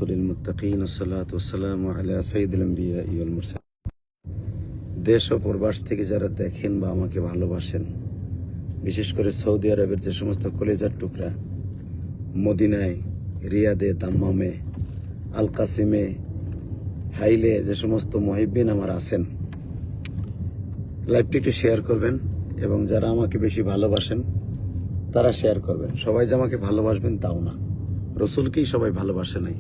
للمتقين الصلاة والسلام على سيد الأنبياء والمرسلين। দেশ ও প্রবাস থেকে যারা দেখেন বা আমাকে ভালোবাসেন, বিশেষ করে সৌদি আরবের যে সমস্ত কলেজার টুকরা মদিনায়, রিয়াদে, দাম্মামে, আল কাসিমে, হাইলে যে সমস্ত মুহিব্বিন আমার আছেন, লাইভটি একটু শেয়ার করবেন এবং যারা আমাকে বেশি ভালোবাসেন তারা শেয়ার করবেন। সবাই যে আমাকে ভালোবাসবেন তাও না, রসুলকেই সবাই ভালোবাসে নাই।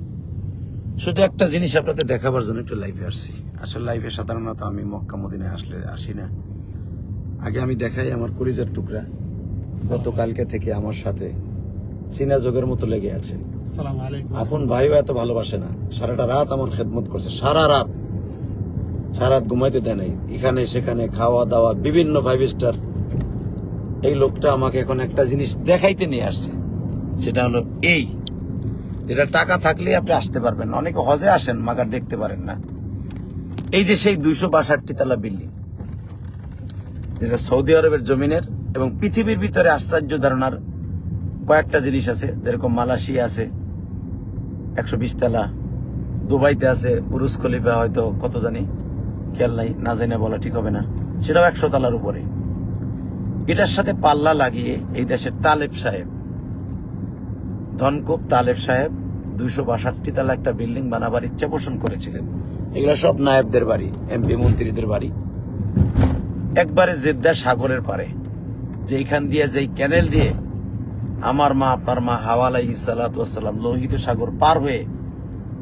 শুধু একটা জিনিস আপনাদের দেখাবার জন্য একটু লাইভে আসছি। আসলে লাইভে সাধারণত আমি মক্কা মদিনায় আসি না। আগে আমি দেখাই আমার কলিজার টুকরা গতকালকে থেকে আমার সাথে চীনা যোগের মতো লেগে আছে। আপন ভাইও এত ভালোবাসে না, সারাটা রাত আমার খেদমত করছে, সারা রাত ঘুমাইতে দেয় নাই, এখানে সেখানে খাওয়া দাওয়া বিভিন্ন 5 স্টার। এই লোকটা আমাকে এখন একটা জিনিস দেখাইতে নিয়ে আসছে, সেটা হলো এই, যেটা টাকা থাকলে আপনি আসতে পারবেন। অনেকে হজে আসেন মাগার দেখতে পারেন না। এই যে সেই 262 তলা বিল্ডিং, যেটা সৌদি আরবের জমিনের এবং পৃথিবীর ভিতরে আশ্চর্য ধারণার কয়েকটা জিনিস আছে। যেরকম মালয়েশিয়া আছে 120 তলা, দুবাইতে আছে বুরুজ খলিফা, হয়তো কত জানি খেয়াল নাই, না জানি বলা ঠিক হবে না, সেটাও 100 তলার উপরে। এটার সাথে পাল্লা লাগিয়ে এই দেশের তালেব সাহেব, ধনকুব তালেব সাহেব 262 তলা একটা বিল্ডিং বানাবার ইচ্ছা পোষণ করেছিলেন। এগুলো সব নায়েবদের বাড়ি, এমপি মন্ত্রীদের বাড়ি, একবারে জেদ্দা সাগরের পারে, যেইখান দিয়ে যেই ক্যানেল দিয়ে আমার মা আপনার মা হাওয়া আলাইহিস সালাতু ওয়াস সালাম লোহিত সাগর পার হয়ে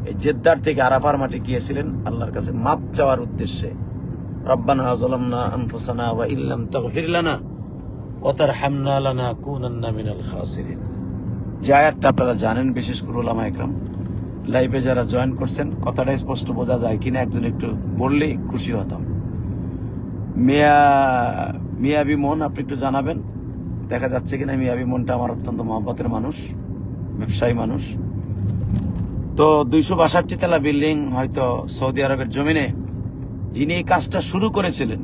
এই জেদ্দার থেকে আরাফার মাঠে গিয়েছিলেন আল্লাহর কাছে মাপ চাওয়ার উদ্দেশ্যে। রব্বানা যালামনা আনফুসানা ওয়া ইল্লাম তাগফির লানা ওয়া তারহামনা লানাকুনান্না মিনাল খাসিরিন। যে আয়াতটা আপনারা জানেন, বিশেষ করে উলামা ইকরাম। লাইভে যারা জয়েন করছেন, কথাটা স্পষ্ট বোঝা যায় কিনা একজন একটু বললেই খুশি হতাম। মিয়া বিমন, আপনি একটু জানাবেন দেখা যাচ্ছে কিনা। মিয়া বিমনটা আমার অত্যন্ত মহব্বতের মানুষ, ব্যবসায়ী মানুষ। তো 262 তলা বিল্ডিং হয়তো সৌদি আরবের জমিনে যিনি এই কাজটা শুরু করেছিলেন,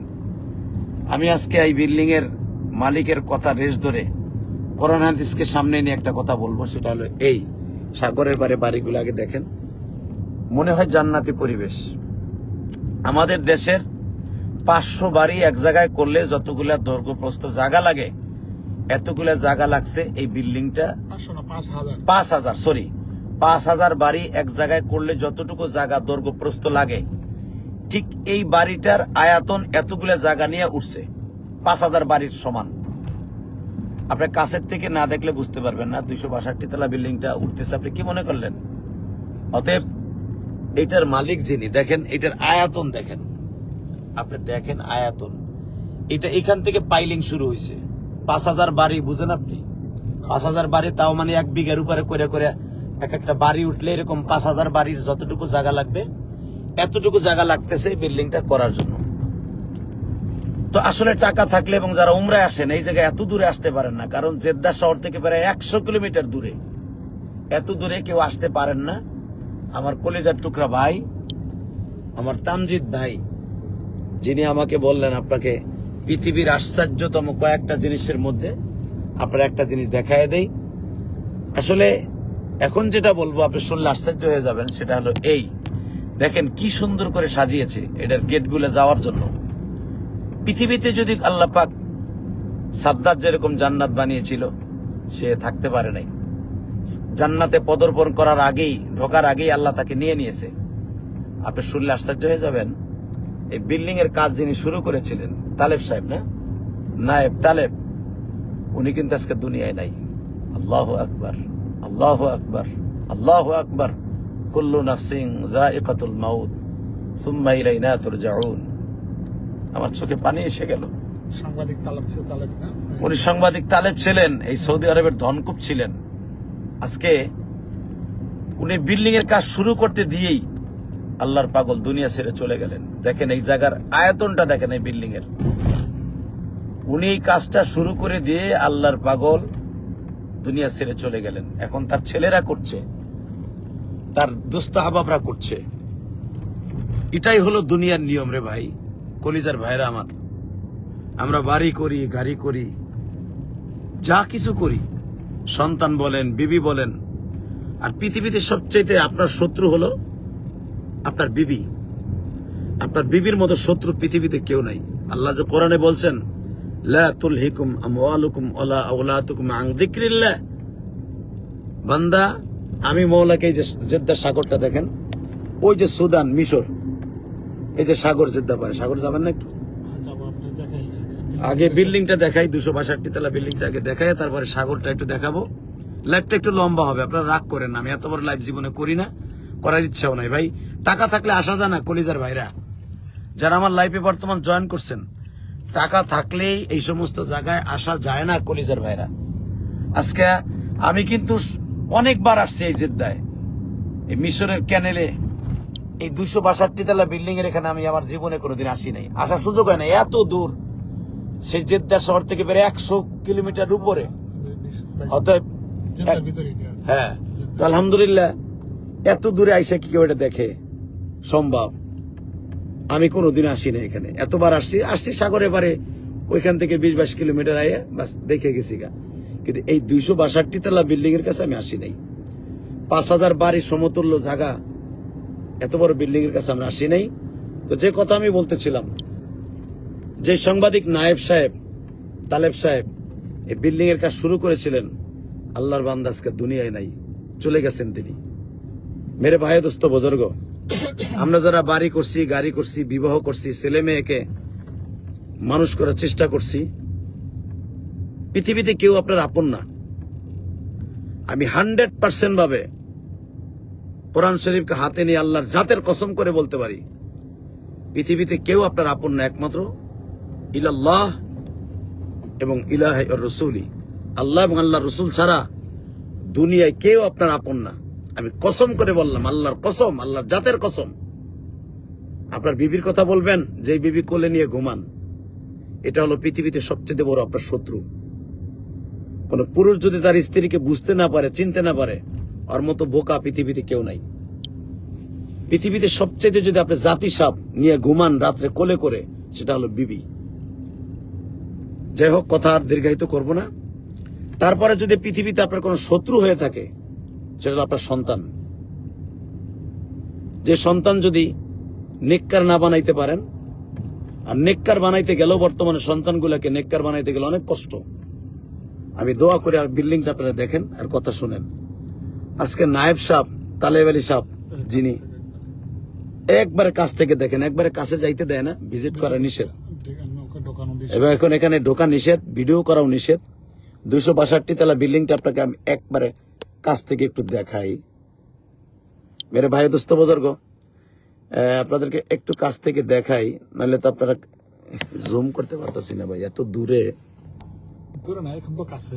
আমি আজকে এই বিল্ডিং এর মালিকের কথা রেশ ধরে কোরআন হাদিসকে সামনে নিয়ে একটা কথা বলবো। সেটা হলো এই সাগরের পারে বাড়িগুলো আগে দেখেন, মনে হয় জান্নাতি পরিবেশ। আমাদের দেশের 500 বাড়ি এক জায়গায় করলে যতগুলা দৈর্ঘ্য প্রস্থ জায়গা লাগে, এতগুলা জায়গা লাগছে এই বিল্ডিংটা 5,000 বাড়ি এক জায়গায় করলে যতটুকু জায়গা দৈর্ঘ্য প্রস্থ লাগে, ঠিক এই বাড়িটার আয়তন এতগুলা জায়গা নিয়ে উঠছে, 5,000 বাড়ির সমান। আপনি কাছের থেকে না দেখলে বুঝতে পারবেন না 262 তলা বিল্ডিংটা উঠতেছে। আপনি কি মনে করলেন? অতএব এইটার মালিক যিনি, দেখেন এটার আয়তন দেখেন, আপনি দেখেন আয়তন। এটা এখান থেকে পাইলিং শুরু হয়েছে, 5,000 বাড়ি, বুঝেন আপনি? 5,000 বাড়ি, তাও মানে 1 বিঘার উপরে করে করে এক একটা বাড়ি উঠলে এরকম 5,000 বাড়ির যতটুকু জায়গা লাগবে এতটুকু জায়গা লাগতেছে বিল্ডিংটা করার জন্য। তো আসলে টাকা থাকলে, এবং যারা উমরায় আসেন এই জায়গায় এত দূরে আসতে পারেন না, কারণ জেদ্দা শহর থেকে প্রায় 100 কিলোমিটার দূরে, এত দূরে কেউ আসতে পারেন না। আমার কলিজার টুকরা ভাই, আমার তামজিদ ভাই, যিনি আমাকে বললেন আপনাকে পৃথিবীর আশ্চর্যতম কয়েকটা জিনিসের মধ্যে আপনার একটা জিনিস দেখায় দেই। আসলে এখন যেটা বলবো আপনি শুনলে আশ্চর্য হয়ে যাবেন। সেটা হলো এই, দেখেন কি সুন্দর করে সাজিয়েছে এটার গেটগুলো যাওয়ার জন্য। পৃথিবীতে যদি আল্লাহ পাক সাদ্দাত যেরকম জান্নাত বানিয়েছিল, সে থাকতে পারে নাই। জান্নাতে পদার্পণ করার আগেই, ঢোকার আগেই আল্লাহ তাকে নিয়ে নিয়েছে। আপনি শুনলে আশ্চর্য হয়ে যাবেন। এই বিল্ডিং এর কাজ যিনি শুরু করেছিলেন তালেব সাহেব, না নায়েব তালেব, উনি কিন্তু আজকে দুনিয়ায় নাই। আল্লাহু আকবার, আল্লাহু আকবার, আল্লাহু আকবার। কুল্লু নাফসিন যায়িকাতুল মাউত সুম্মা ইলাইনা তুরজাউন। আমার চোখে পানি এসে গেল। উনি সাংবাদিক তালেব ছিলেন, এই সৌদি আরবের ধনকুব ছিলেন। আজকে উনি বিল্ডিং এর কাজ শুরু করতে দিয়েই আল্লাহর পাগল দুনিয়া ছেড়ে চলে গেলেন। দেখেন এই জায়গার আয়তনটা দেখেন এই বিল্ডিং এর। উনি এই কাজটা শুরু করে দিয়ে আল্লাহর পাগল দুনিয়া ছেড়ে চলে গেলেন। এখন তার ছেলেরা করছে, তার দোস্ত আহবাবরা করছে। এটাই হলো দুনিয়ার নিয়ম রে ভাই, কলিজার ভাইরা আমার। আমরা বাড়ি করি, গাড়ি করি, যা কিছু করি, সন্তান বলেন, বিবি বলেন, আর পৃথিবীতে সবচাইতে আপনার শত্রু হলো আপনার বিবি। আপনার বিবির মতো শত্রু পৃথিবীতে কেউ নাই। আল্লাহ যে কোরআনে বলছেন, লা তুলহিকুম আমওয়ালুকুম ওয়ালা আওলাদুকুম আন যিকরিল্লাহ। বান্দা, আমি মওলাকে, এই যে জেদ্দা সাগরটা দেখেন, ওই যে সুদান, মিশর, এই যে সাগর, জেদ্দা পারে, সাগর যাবেন না একটু? আগে বিল্ডিংটা দেখাই, 262 তলা বিল্ডিংটা আগে দেখাই, তারপরে সাগরটা একটু দেখাবো। লাইভটা একটু লম্বা হবে, আপনারা রাগ করেন না, আমি এত বড় লাইভ জীবনে করি না, করার ইচ্ছাও নাই ভাই। টাকা থাকলে আসা যায় না কলিজার ভাইরা, যারা আমার লাইভে বর্তমান জয়েন করছেন, টাকা থাকলেই এই সমস্ত জায়গায় আসা যায় না কলিজার ভাইরা। আজকে আমি কিন্তু অনেকবার আসছি এই জেদ্দায়, এই মিশরের ক্যানেলে, এই 262 তলা বিল্ডিং এর এখানে আমি আমার জীবনে কোনোদিন আসি নাই, আসার সুযোগ হয় না, এত দূর। সেই জেদ্দা শহর থেকে বেড়ে 100 কিলোমিটার উপরে, অতএব হ্যাঁ। তো আলহামদুলিল্লাহ, এত দূরে আইসা কি কেউ এটা দেখে সম্ভব? আমি কোনোদিন আসি না এখানে, এতবার আসছি সাগরে পারে, ওইখান থেকে 20-22 কিলোমিটার আইয়া বাস দেখে গেছি গা। কিন্তু এই 262 তলা বিল্ডিং এর কাছে আমি আসি নাই। 5000 বাড়ির সমতুল্য জায়গা, এত বড় বিল্ডিং এর কাছে আমরা আসি নাই। তো যে কথা আমি বলতেছিলাম, যে সাংবাদিক নায়েব সাহেব, তালেব সাহেব এই বিল্ডিং এর কাজ শুরু করেছিলেন, আল্লাহর বান্দা আজকে দুনিয়ায় নাই, চলে গেছেন তিনি। মেরে ভাই, দোস্ত, বুজুর্গ, আমরা যারা বাড়ি করছি, গাড়ি করছি, বিবাহ করছি, ছেলে মেয়েকে মানুষ করার চেষ্টা করছি, পৃথিবীতে কেউ আপনার আপন না। আমি 100% ভাবে কোরআন শরীফকে হাতে নিয়ে আল্লাহর জাতের কসম করে বলতে পারি, পৃথিবীতে কেউ আপনার আপন না, একমাত্র ইলাল্লাহ এবং ইলাহে রাসূলি, আল্লাহ এবং আল্লাহর রাসূল ছাড়া দুনিয়ায় কেউ আপনার আপন না। আমি কসম করে বললাম, আল্লাহর কসম, আল্লাহর জাতের কসম। আপনার বিবির কথা বলবেন, যে বিবি কোলে নিয়ে ঘুমান, এটা হলো পৃথিবীতে সবচেয়ে বড় আপনার শত্রু। কোন পুরুষ যদি তার স্ত্রীকে বুঝতে না পারে, চিনতে না পারে, ওর মতো বোকা পৃথিবীতে কেউ নাই। পৃথিবীতে সবচেয়ে যদি আপনি জাতি সাপ নিয়ে ঘুমান রাত্রে কোলে করে, সেটা হলো বিবি। যাই হোক, কথা আর দীর্ঘায়িত করব না। তারপরে যদি পৃথিবীতে আপনার কোনো শত্রু হয়ে থাকে, সেটা হলো আপনার সন্তান। যে সন্তান যদি নেককার না বানাইতে পারেন, আর নেককার বানাইতে গেলেও বর্তমানে সন্তানগুলোকে নেককার বানাইতে গেলে অনেক কষ্ট। আমি দোয়া করে, আর বিল্ডিংটা আপনারা দেখেন আর কথা শুনেন। আজকে নায়েব সাহেব, তালেব আলী সাহেব, যিনি একবারে কাছ থেকে দেখেন, একবারে কাছে যাইতে দেয় না, ভিজিট করা নিষেধ, এবার এখন এখানে ঢোকা নিষেধ, ভিডিও করাও নিষেধ। 262 তলা বিল্ডিংটা আপনাকে আমি একবারে কাছ থেকে একটু দেখাই। মেরে ভাই, দোস্ত, বুজুর্গ, আপনাদেরকে একটু কাছ থেকে দেখাই, নাহলে তো আপনারা জুম করতে পারতেছি না ভাই, এত দূরে। দূরে না, এখন তো কাছে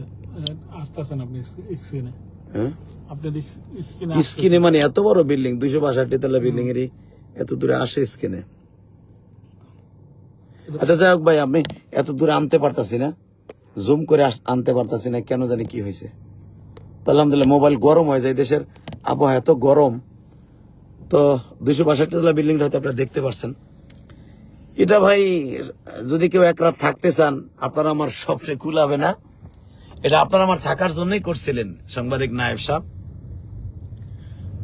আসতেছেন আপনি স্ক্রিনে। হ্যাঁ, আপনি স্ক্রিনে মানে এত বড় বিল্ডিং, 262 তলা বিল্ডিং এরই এত দূরে আসে স্ক্রিনে। আচ্ছা, যাই হোক ভাই, আমি এত দূরে আনতে পারতাছি না, জুম করে আনতে পারতাছি না, কেন জানি কি হয়েছে। তো আলহামদুলিল্লাহ, মোবাইল গরম হয়ে যায়, দেশের আবহাওয়া এত গরম। তো 262 তলা বিল্ডিংটা হয়তো আপনারা দেখতে পাচ্ছেন। এটা ভাই, যদি কেউ এক রাত থাকতে চান, আপনারা আমার স্বপ্নে কুলাবে না। এটা আপনারা আমার থাকার জন্যই করছিলেন, সাংবাদিক নায়েব সাহেব।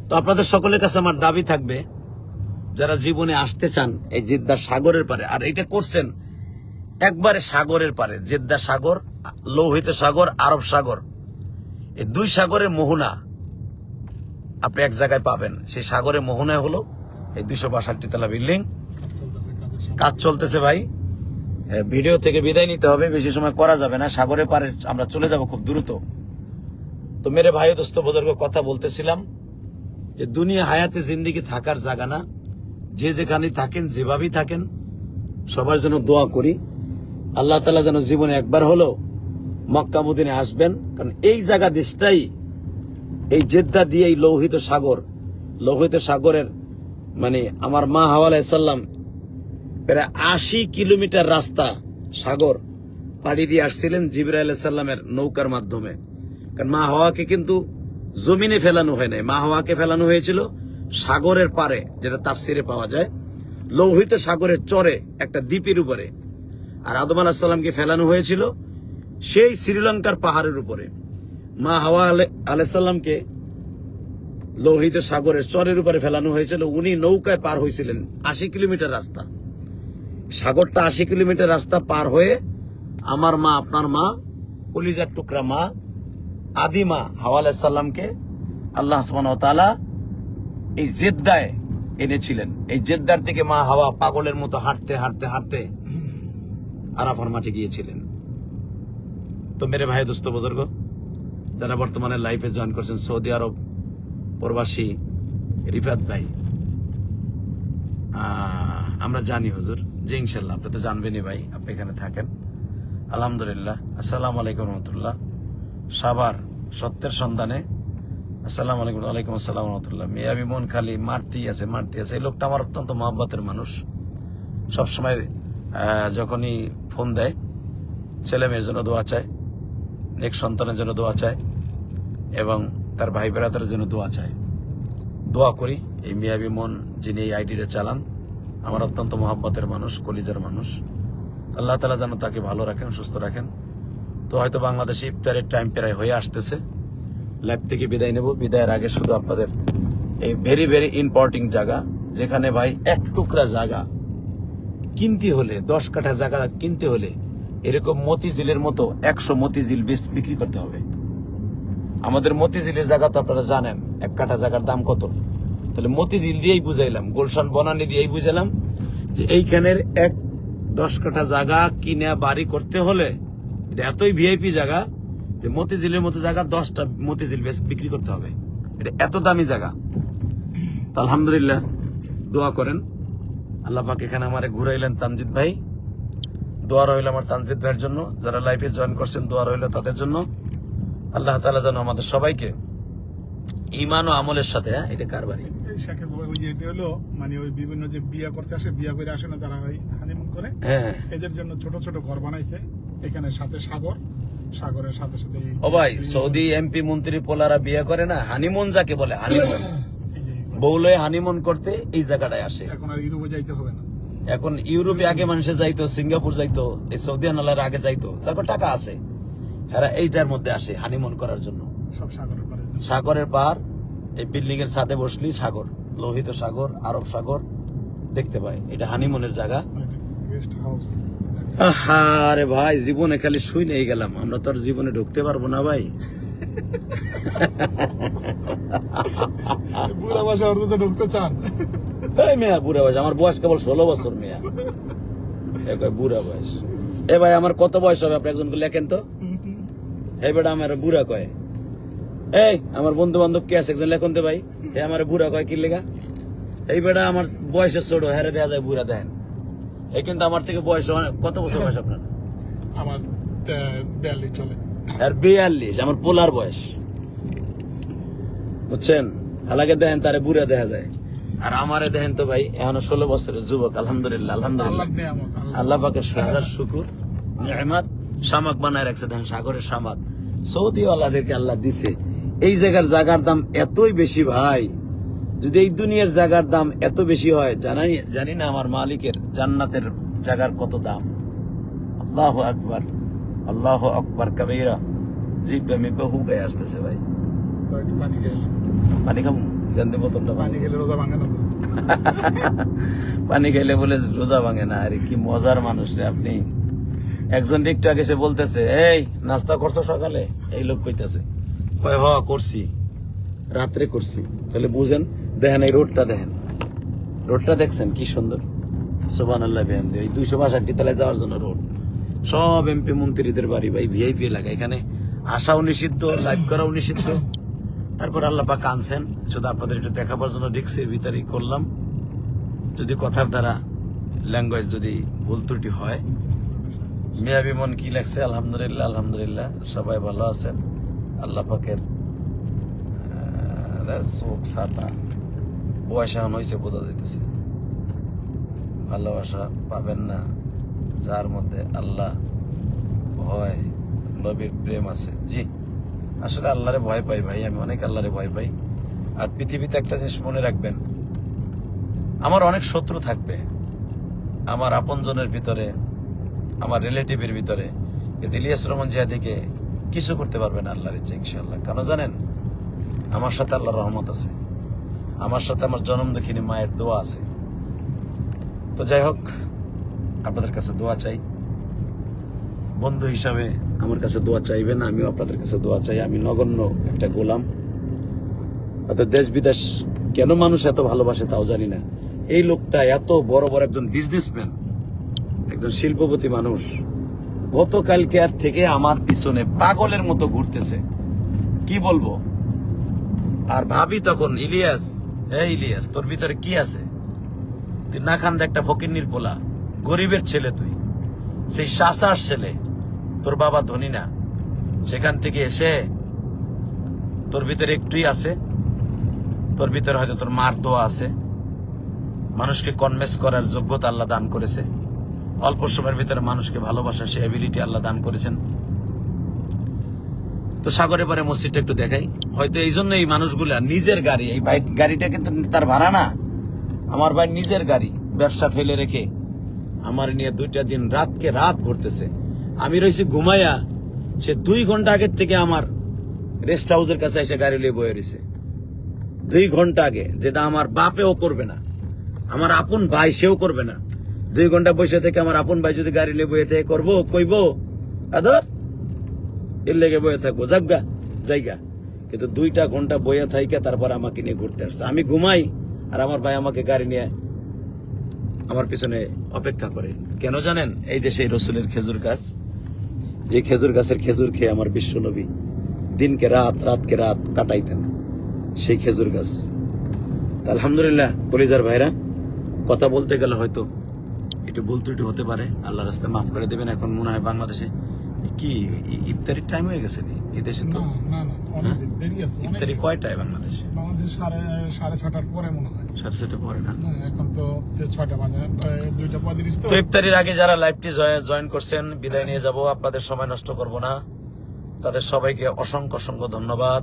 তো আপনাদের সকলের কাছে আমার দাবি থাকবে, যারা জীবনে আসতে চান এই জেদ্দা সাগরের পারে, আর এটা করছেন একবারে সাগরের পারে, জেদ্দা সাগর, লোহিত সাগর, আরব সাগর, এই দুই সাগরের মোহনা আপনি এক জায়গায় পাবেন। সেই সাগরের মোহনায় হলো এই 262 তলা বিল্ডিং। কাজ চলতেছে ভাই, ভিডিও থেকে বিদায় নিতে হবে, বেশি সময় করা যাবে না, সাগরের পারে আমরা চলে যাব খুব দ্রুত। তো মেরে ভাই, দোস্ত, বুজুর্গ, কথা বলতেছিলাম যে দুনিয়া হায়াতে জিন্দিগি থাকার জায়গা না। যে যেখানে থাকেন, যেভাবেই থাকেন, সবার জন্য দোয়া করি, আল্লাহ তাআলা যেন জীবনে একবার হলো মক্কা মদিনায় আসবেন। কারণ এই জায়গা দেশটাই, এই জেদ্দা দিয়ে এই লোহিত সাগরের মানে আমার মা হাওয়া আলাইহিস সালাম প্রায় 80 কিলোমিটার রাস্তা সাগর পাড়ি দিয়ে আসছিলেন জিবরাইল আলাইহিস সালামের নৌকার মাধ্যমে। কারণ মা হাওয়াকে কিন্তু জমিনে ফেলানো হয় নাই, মা হাওয়াকে ফেলানো হয়েছিল সাগরের পারে, যেটা তাফসিরে পাওয়া যায়, লোহিত সাগরের চরে একটা দ্বীপের উপরে। আর আদম আলাইহিস সালামকে ফেলানো হয়েছিল সেই শ্রীলঙ্কার পাহাড়ের উপরে। মা হাওয়া আলাইহিস সালামকে লোহিত সাগরের চরের উপরে ফেলানো হয়েছিল। উনি নৌকায় পার হয়েছিলেন 80 কিলোমিটার রাস্তা। সাগরটা 80 কিলোমিটার রাস্তা পার হয়ে আমার মা, আপনার মা, কলিজার টুকরা মা, আদিমা হাওয়া আলাইহিস সালামকে আল্লাহ সুবহানাহু ওয়া তাআলা এই জেদ্দায় এনেছিলেন। এই জেদ্দার থেকে মা হাওয়া পাগলের মতো হাঁটতে হাঁটতে হাঁটতে আরাফার মাঠে গিয়েছিলেন। তো মেরে ভাই, দোস্ত, বুজুর্গ, যারা বর্তমানে লাইফে জয়েন করছেন, সৌদি আরব প্রবাসী রিফাত ভাই, আমরা জানি হুজুর যে ইনশাল্লাহ আপনি তো জানবেনই ভাই, আপনি এখানে থাকেন। আলহামদুলিল্লাহ। আসসালামু আলাইকুম রহমতুল্লাহ। সাভার সত্যের সন্ধানে। আসসালামু আলাইকুম। ওয়ালাইকুম আসসালাম রহমতুল্লাহ। মিয়াবি মন খালি মারতেই আছে। এই লোকটা আমার অত্যন্ত মহব্বতের মানুষ। সবসময় যখনই ফোন দেয় ছেলে মেয়ের জন্য দোয়া চায়, নেক্সট সন্তানের জন্য দোয়া চায় এবং তার ভাই বেড়াদের জন্য দোয়া চায়। দোয়া করি এই মিয়াবি মন যিনি এই আইডিটা চালান, আমার অত্যন্ত মহব্বতের মানুষ, কলিজার মানুষ। আল্লাহ তাআলা যেন তাকে ভালো রাখেন, সুস্থ রাখেন। তো হয়তো বাংলাদেশে ইফতারের টাইম প্রায় হয়ে আসতেছে। লাইভ থেকে বিদায় নেব। বিদায়ের আগে শুধু আপনাদের এই ভেরি ভেরি ইম্পর্টেন্ট জায়গা, যেখানে ভাই এক টুকরা জায়গা কিনতে হলে, 10 কাঠা জায়গা কিনতে হলে এরকম মতিঝিলের মতো 100 মতিঝিল বিক্রি করতে হবে। আমাদের মতিঝিলের জায়গা তো আপনারা জানেন 1 কাঠা জায়গার দাম কত। তাহলে মতিঝিল দিয়েই বুঝাইলাম, গুলশান বনানী দিয়েই বুঝাইলাম যে এইখানের 10 কাঠা জায়গা কিনে বাড়ি করতে হলে এটা এতই ভিআইপি জায়গা যে মতিঝিলের মতো জায়গা 10টা মতিঝিল বিক্রি করতে হবে। এটা এত দামি জায়গা। তো আলহামদুলিল্লাহ, দোয়া করেন। আল্লাহ পাক এখানে আমারে ঘুরাইলেন তামজিদ ভাই। দোয়া রইল আমার তামজিদ ভাইয়ের জন্য। যারা লাইফে জয়েন করছেন, দোয়া রইল তাদের জন্য। আল্লাহ তাআলা যেন আমাদের সবাইকে ঈমান ও আমলের সাথে, এটা কার বাড়ি? এই শাকের বাবা, ওই যে এটা হলো মানে ওই বিভিন্ন যে বিয়া করতে আসে, বিয়া করে আসে না যারা, ওই হানিমুন করে, হ্যাঁ, এদের জন্য ছোট ছোট ঘর বানাইছে এখানে, সাথে সাগর, সাগরের সাথে সাথে ও ভাই, সৌদি এমপি মন্ত্রী পোলারা বিয়ে করে না, হানিমুন যাকে বলে, হানিমুন বউলয়ে হানিমুন করতে এই জায়গাটায় আসে। এখন আর ইউরোপে যাইতে হবে না। এখন ইউরোপে আগে মানুষে যাইতো, সিঙ্গাপুর যাইতো, এই সৌদি আনালার আগে যাইতো, যাকে টাকা আছে এরা এইটার মধ্যে আসে হানিমুন করার জন্য। সব সাগরের পারে, সাগরের পার, এই বিল্ডিং এর ছাদে বসলি সাগর, লোহিত সাগর, আরব সাগর দেখতে পাই। এটা হানিমুনের জায়গা। Guest house. আরে ভাই, জীবনে খালি শুই নেই গেলাম, আমরা তো আর জীবনে ঢুকতে পারবো না ভাই। বুড়া বয়সে অর্থ তো ঢুকতে চান। এই মেয়া বুড়া বয়স, আমার বয়স কেবল 16 বছর মেয়া। বুড়া বয়স। এ ভাই, আমার কত বয়স হবে আপনি একজনকে লেখেন তো। এই বেটা আমার বুড়া কয়। এই আমার বন্ধু বান্ধব কে আছে একজন লেখন তো ভাই। এ আমার বুড়া কয় কি লেগা? এই বেটা আমার বয়সে ছোট, হেরে দেয়া যায় বুড়া দেখেন। এই কিন্তু আমার থেকে বয়স কত বছর বয়স আপনার? আমার 42 চলে। আর 42 আমার পোলার বয়স, বুঝছেন? হালাকে দেখেন তারে বুড়া দেখা যায়, আর আমারে দেখেন তো ভাই এখনো 16 বছরের যুবক। আলহামদুলিল্লাহ, আলহামদুলিল্লাহ, আল্লাহ পাকের হাজার শুকুর, নিয়ামত। শামাক বানায় রাখছে, দেখেন সাগরের শামাক। সৌদি ওয়ালাদেরকে আল্লাহ দিছে। এই জায়গার দাম এতই বেশি ভাই। যদি এই দুনিয়ার জায়গার দাম এত বেশি হয়, জানি না আমার মালিকের জান্নাতের জায়গার কত দাম। আল্লাহু আকবার, আল্লাহু আকবার কবীরা। জিব্বা মিব্বা হুগায় আসতেছে ভাই। পানি খাবো, জানতে বোতলটা। পানি খেলে রোজা ভাঙে না। পানি খাইলে বলে রোজা ভাঙে না? আরে কি মজার মানুষ রে আপনি। একজন একটু আগে সে বলতেছে, এই নাস্তা করছো সকালে? এই লোক কইতেছে, কয় হ করছি, রাত্রে করছি। তাহলে বুঝেন, দেখেন এই রোডটা, দেখেন রোডটা, দেখছেন কি সুন্দর। সুবহানাল্লাহ বিহামদি। এই 262 তলায় যাওয়ার জন্য রোড। সব এমপি মন্ত্রীদের বাড়ি ভাই, ভিআইপি এলাকা। এখানে আসাও নিষিদ্ধ, লাইভ করাও নিষিদ্ধ। তারপর আল্লাহ পাক আনছেন, শুধু আপনাদের একটু দেখাবার জন্য রিক্সের ভিতরেই করলাম। যদি কথার দ্বারা ল্যাঙ্গুয়েজ যদি ভুল ত্রুটি হয়। মিয়া বিমন কি লেখছে? আলহামদুলিল্লাহ, আলহামদুলিল্লাহ, সবাই ভালো আছেন। আল্লাহ পাকের চোখ ছাতা, বয়স এখন হয়েছে, বোঝা যাইতেছে। ভালোবাসা পাবেন না যার মধ্যে আল্লাহ ভয়, নবীর প্রেম আছে। জি, আসলে আল্লাহরে ভয় পাই ভাই, আমি অনেক আল্লাহরে ভয় পাই। আর পৃথিবীতে একটা জিনিস মনে রাখবেন, আমার অনেক শত্রু থাকবে, আমার আপনজনের ভিতরে, আমার রিলেটিভের ভিতরে, কিন্তু ইলিয়াস রহমান জিহাদিকে কিছু করতে পারবে না আল্লাহর ইচ্ছা ইনশাআল্লাহ। কেন জানেন? আমার সাথে আল্লাহর রহমত আছে। আমার সাথে আমার জন্ম দুঃখিনী মায়ের দোয়া আছে। তো যাই হোক, আপনাদের কাছে দোয়া চাই, বন্ধু হিসাবে আমার কাছে দোয়া চাইবেন, আমিও আপনাদের কাছে দোয়া চাই। আমি নগণ্য একটা গোলাম, এত দেশ বিদেশ কেন মানুষ এত ভালোবাসে তাও জানি না। এই লোকটা এত বড় বড় একজন বিজনেসম্যান, একজন শিল্পপতি মানুষ, গতকালকে আর থেকে আমার পিছনে পাগলের মতো ঘুরতেছে, কি বলবো। আর ভাবি তখন, ইলিয়াস, এই ইলিয়াস, তোর ভিতরে কি আছে? তুই না খান একটা ফকিন্নির পোলা, গরিবের ছেলে, তুই সেই শাসার ছেলে, তোর বাবা ধনী না, সেখান থেকে এসে তোর ভিতরে একটুই আছে, তোর ভিতরে হয়তো তোর মার দোয়া আছে, মানুষকে কনভিন্স করার যোগ্যতা আল্লাহ দান করেছে, অল্প সময়ের ভিতরে মানুষকে ভালোবাসার সে এবিলিটি আল্লাহ দান করেছেন। তো সাগরে পরে মসজিদটা একটু দেখাই, হয়তো এই জন্য এই মানুষগুলা নিজের গাড়ি, এই বাইক গাড়িটা কিন্তু তার ভাড়া না, আমার ভাই নিজের গাড়ি, ব্যবসা ফেলে রেখে আমার নিয়ে 2টা দিন রাতকে রাত ঘুরতেছে। আমি রয়েছি ঘুমাইয়া, সে 2 ঘন্টা আগের থেকে আমার রেস্ট হাউসের কাছে এসে গাড়ি নিয়ে বয়ে রয়েছে, 2 ঘন্টা আগে, যেটা আমার বাপেও করবে না, আমার আপন ভাই সেও করবে না। 2 ঘন্টা বসে থেকে আমার আপন ভাই যদি গাড়ি নিয়ে বয়ে থেকে করবো, কইব আদর এর লেগে বয়ে থাকবো, যাগা জায়গা। কিন্তু 2টা ঘন্টা বইয়া থাইকে তারপর আমাকে নিয়ে ঘুরতে আসছে। আমি ঘুমাই আর আমার ভাই আমাকে গাড়ি নিয়ে আমার পিছনে অপেক্ষা করে। কেন জানেন? এই দেশে রসুলের খেজুর গাছ, যে খেজুর গাছের খেজুর খেয়ে আমার বিশ্ব নবী দিনকে রাত, রাতকে রাত কাটাইতেন, সেই খেজুর গাছ। তা আলহামদুলিল্লাহ কলিজার ভাইরা, কথা বলতে গেলে হয়তো একটু ভুল ত্রুটি হতে পারে, আল্লাহ রাস্তায় মাফ করে দেবেন। এখন মনে হয় বাংলাদেশে কি ইফতারির টাইম হয়ে গেছে নি? এই দেশে তো ইফতারি কয়টায় বাংলাদেশে? বাংলাদেশে 6:30 পরে মনে হয়, 6:30 পরে না? এখন তো 6টা বাজে, 2:35 তো। তো ইফতারির আগে যারা লাইভটি জয়েন করছেন, বিদায় নিয়ে যাব, আপনাদের সময় নষ্ট করব না। তাদের সবাইকে অসংখ্য অসংখ্য ধন্যবাদ।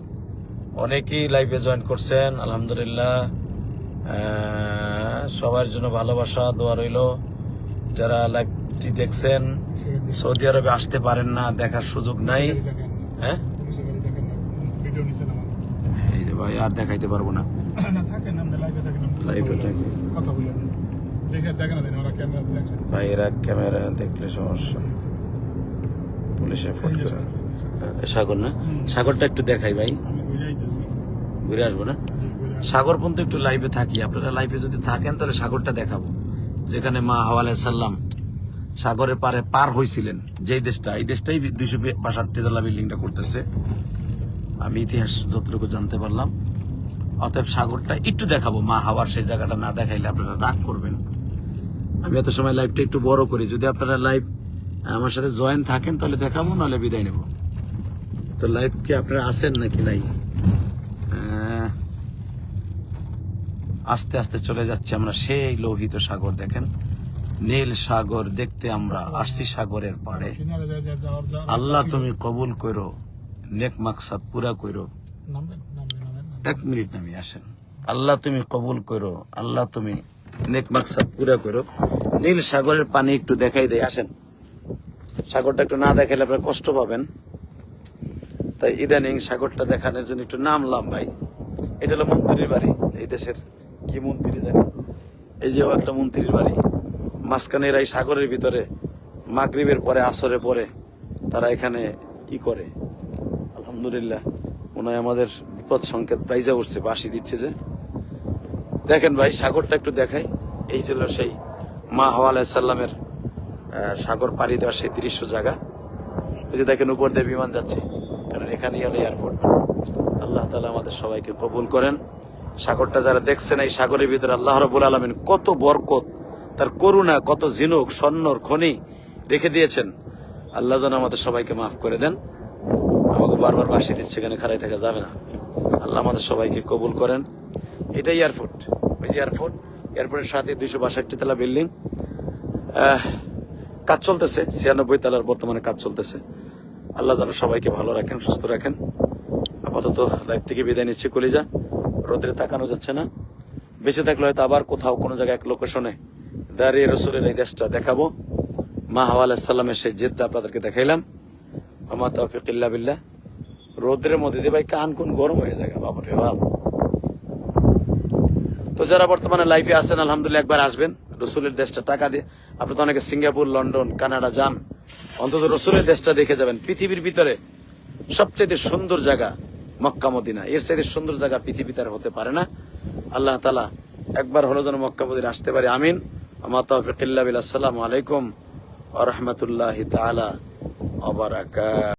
অনেকেই লাইভে জয়েন করছেন, আলহামদুলিল্লাহ। সবার জন্য ভালোবাসা, দোয়া রইল। যারা লাইভটি দেখছেন, সৌদি আরবে আসতে পারেন না, দেখার সুযোগ নাই, হ্যাঁ এই যে ভাই আর দেখাইতে পারবো না, লাইভে ভাই এরা ক্যামেরা দেখলে সমস্যা, পুলিশে ফোন করে। সাগর না, সাগরটা একটু দেখাই ভাই, ঘুরে আসবো না? সাগর পর্যন্ত একটু লাইভে থাকি, আপনারা লাইভে যদি থাকেন তাহলে সাগরটা দেখাবো, যেখানে মা হাওয়া আলাইহিস সালাম সাগরের পারে পার হয়েছিলেন। যেই দেশটা, এই দেশটাই 262 তলা বিল্ডিংটা করতেছে, আমি ইতিহাস যতটুকু জানতে পারলাম। অতএব সাগরটা একটু দেখাবো, মা হাওয়ার সেই জায়গাটা না দেখাইলে আপনারা রাগ করবেন। আমি এত সময় লাইভটা একটু বড় করি, যদি আপনারা লাইভ আমার সাথে জয়েন থাকেন তাহলে দেখাবো, নাহলে বিদায় নেব। তো লাইভ কি আপনারা আছেন নাকি নাই? আস্তে আস্তে চলে যাচ্ছে আমরা সেই লোহিত সাগর, দেখেন নীল সাগর দেখতে আমরা আসছি সাগরের পাড়ে। আল্লাহ তুমি কবুল করো, নেক মাকসাদ পুরা করো। 1 মিনিট নামি আসেন। আল্লাহ তুমি কবুল করো, আল্লাহ তুমি নেক মাকসাদ পুরা করো। নীল সাগরের পানি একটু দেখাই দেয়, আসেন। সাগরটা একটু না দেখাইলে আপনারা কষ্ট পাবেন, তাই ইদানিং সাগরটা দেখানোর জন্য একটু নামলাম ভাই। এটা হলো মন্ত্রীর বাড়ি, এই দেশের কি মন্ত্রী জানি, এই যে একটা মন্ত্রীর বাড়ি। মাঝখানে এরা এই সাগরের ভিতরে মাগরিবের পরে, আসরের পরে তারা এখানে ই করে। আলহামদুলিল্লাহ, মনে হয় আমাদের বিপদ সংকেত পাইজা উঠছে, বাঁশি দিচ্ছে যে। দেখেন ভাই, সাগরটা একটু দেখাই। এই ছিল সেই মা হাওয়া আলাইহিস সালামের সাগর পাড়ি দেওয়ার সেই দৃশ্য জায়গা। ওই যে দেখেন উপর দিয়ে বিমান যাচ্ছে, কারণ এখানেই হলো এয়ারপোর্ট। আল্লাহ তাআলা আমাদের সবাইকে কবুল করেন। সাগরটা যারা দেখছেন, এই সাগরের ভিতরে আল্লাহ রাব্বুল আলামিন কত বরকত, তার করুণা, কত ঝিনুক স্বর্ণর খনি রেখে দিয়েছেন। আল্লাহ যেন আমাদের সবাইকে মাফ করে দেন। আমাকে বারবার বাঁশি দিচ্ছে, এখানে খাড়াই থাকা যাবে না। আল্লাহ আমাদের সবাইকে কবুল করেন। এটাই এয়ারপোর্ট, ওই যে এয়ারপোর্ট, এয়ারপোর্টের সাথে 262 তলা বিল্ডিং। কাজ চলতেছে, 96 তলার বর্তমানে কাজ চলতেছে। আল্লাহ যেন সবাইকে ভালো রাখেন, সুস্থ রাখেন। আপাতত লাইভ থেকে বিদায় নিচ্ছি। কলিজা, রোদ্রে তাকানো যাচ্ছে না, বেঁচে থাকলে হয়তো আবার কোথাও কোনো জায়গায় এক লোকেশনে দাঁড়িয়ে রসুলের এই দেশটা দেখাবো। মা হাওয়া আলাইহিস সালামের সেই জেদটা আপনাদেরকে দেখাইলাম। আমার তাওফীক ইল্লা বিল্লাহ। রোদ্রের মধ্যে দিয়ে ভাই কান কোন গরম হয়ে যায়, বাবারে বাপ। তো যারা বর্তমানে লাইফে আছেন আলহামদুলিল্লাহ একবার আসবেন রসুলের দেশটা টাকা দিয়ে। আপনি তো অনেকে সিঙ্গাপুর, লন্ডন, কানাডা যান, অন্তত রসুলের দেশটা দেখে যাবেন। পৃথিবীর ভিতরে সবচেয়ে সুন্দর জায়গা মক্কা মদিনা, এর চাইতে সুন্দর জায়গা পৃথিবীতে আর হতে পারে না। আল্লাহ তাআলা একবার হলো যেন মক্কা মদিনা আসতে পারে, আমিন। আমা তাওফিক ইল্লা বিল্লাহ। আসসালামু আলাইকুম ওয়া রাহমাতুল্লাহি তাআলা ওয়া বারাকাতুহু।